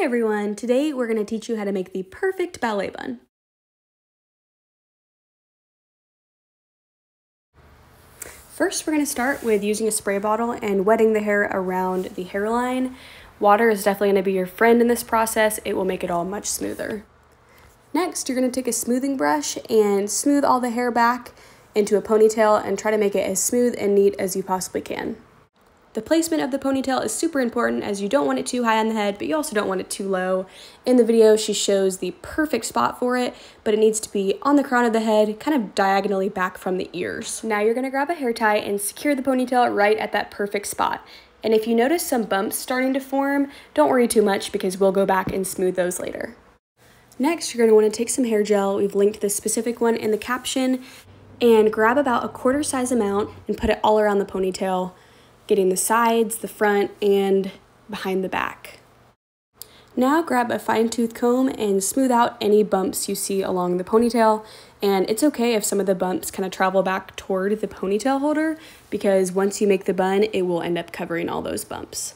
Hi everyone! Today we're going to teach you how to make the perfect ballet bun. First, we're going to start with using a spray bottle and wetting the hair around the hairline. Water is definitely going to be your friend in this process. It will make it all much smoother. Next, you're going to take a smoothing brush and smooth all the hair back into a ponytail and try to make it as smooth and neat as you possibly can. The placement of the ponytail is super important as you don't want it too high on the head, but you also don't want it too low. In the video, she shows the perfect spot for it, but it needs to be on the crown of the head, kind of diagonally back from the ears. Now you're gonna grab a hair tie and secure the ponytail right at that perfect spot. And if you notice some bumps starting to form, don't worry too much because we'll go back and smooth those later. Next, you're gonna wanna take some hair gel. We've linked the specific one in the caption, and grab about a quarter size amount and put it all around the ponytail, getting the sides, the front, and behind the back. Now grab a fine-tooth comb and smooth out any bumps you see along the ponytail, and it's okay if some of the bumps kind of travel back toward the ponytail holder because once you make the bun, it will end up covering all those bumps.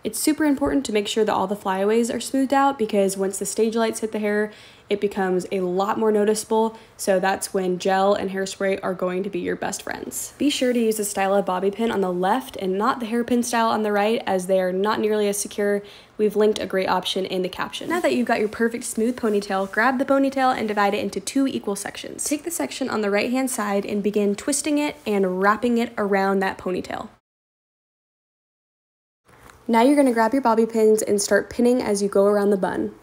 It's super important to make sure that all the flyaways are smoothed out because once the stage lights hit the hair, it becomes a lot more noticeable, so that's when gel and hairspray are going to be your best friends. Be sure to use a style of bobby pin on the left and not the hairpin style on the right as they are not nearly as secure. We've linked a great option in the caption. Now that you've got your perfect smooth ponytail, grab the ponytail and divide it into 2 equal sections. Take the section on the right hand side and begin twisting it and wrapping it around that ponytail. Now you're going to grab your bobby pins and start pinning as you go around the bun.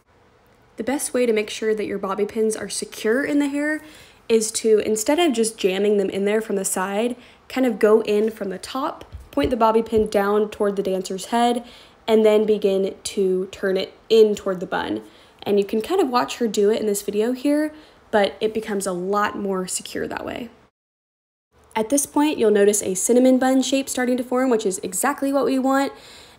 The best way to make sure that your bobby pins are secure in the hair is to, instead of just jamming them in there from the side, kind of go in from the top, point the bobby pin down toward the dancer's head, and then begin to turn it in toward the bun. And you can kind of watch her do it in this video here, but it becomes a lot more secure that way. At this point, you'll notice a cinnamon bun shape starting to form, which is exactly what we want.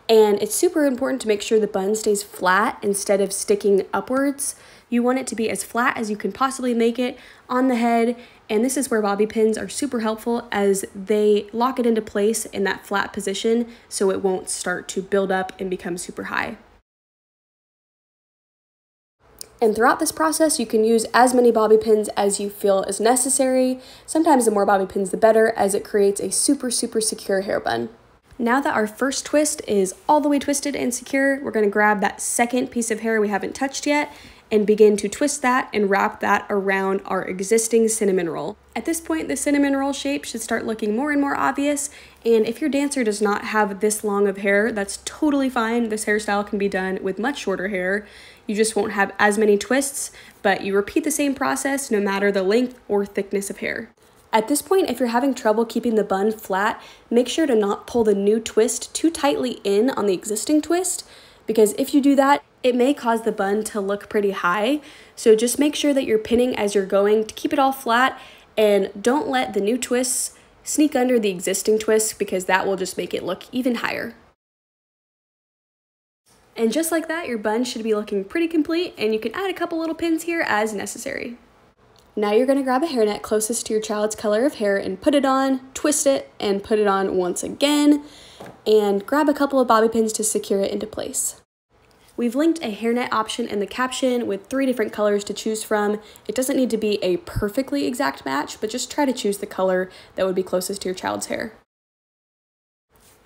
And it's super important to make sure the bun stays flat instead of sticking upwards. You want it to be as flat as you can possibly make it on the head, and this is where bobby pins are super helpful as they lock it into place in that flat position so it won't start to build up and become super high. And throughout this process, you can use as many bobby pins as you feel is necessary. Sometimes the more bobby pins, the better, as it creates a super secure hair bun. Now that our first twist is all the way twisted and secure, we're going to grab that second piece of hair we haven't touched yet and begin to twist that and wrap that around our existing cinnamon roll. At this point, the cinnamon roll shape should start looking more and more obvious, and if your dancer does not have this long of hair, that's totally fine. This hairstyle can be done with much shorter hair. You just won't have as many twists, but you repeat the same process no matter the length or thickness of hair. At this point, if you're having trouble keeping the bun flat, make sure to not pull the new twist too tightly in on the existing twist, because if you do that, it may cause the bun to look pretty high. So just make sure that you're pinning as you're going to keep it all flat, and don't let the new twists sneak under the existing twists because that will just make it look even higher. And just like that, your bun should be looking pretty complete, and you can add a couple little pins here as necessary. Now you're going to grab a hairnet closest to your child's color of hair and put it on, twist it, and put it on once again, and grab a couple of bobby pins to secure it into place. We've linked a hairnet option in the caption with 3 different colors to choose from. It doesn't need to be a perfectly exact match, but just try to choose the color that would be closest to your child's hair.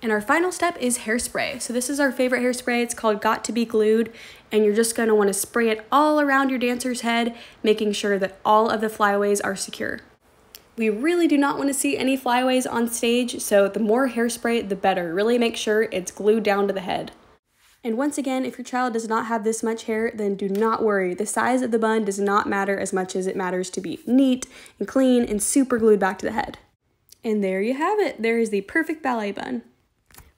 And our final step is hairspray. So this is our favorite hairspray. It's called Got to Be Glued, and you're just going to want to spray it all around your dancer's head, making sure that all of the flyaways are secure. We really do not want to see any flyaways on stage, so the more hairspray, the better. Really make sure it's glued down to the head. And once again, if your child does not have this much hair, then do not worry. The size of the bun does not matter as much as it matters to be neat and clean and super glued back to the head. And there you have it. There is the perfect ballet bun.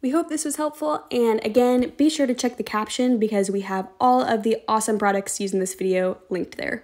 We hope this was helpful, and again, be sure to check the caption because we have all of the awesome products used in this video linked there.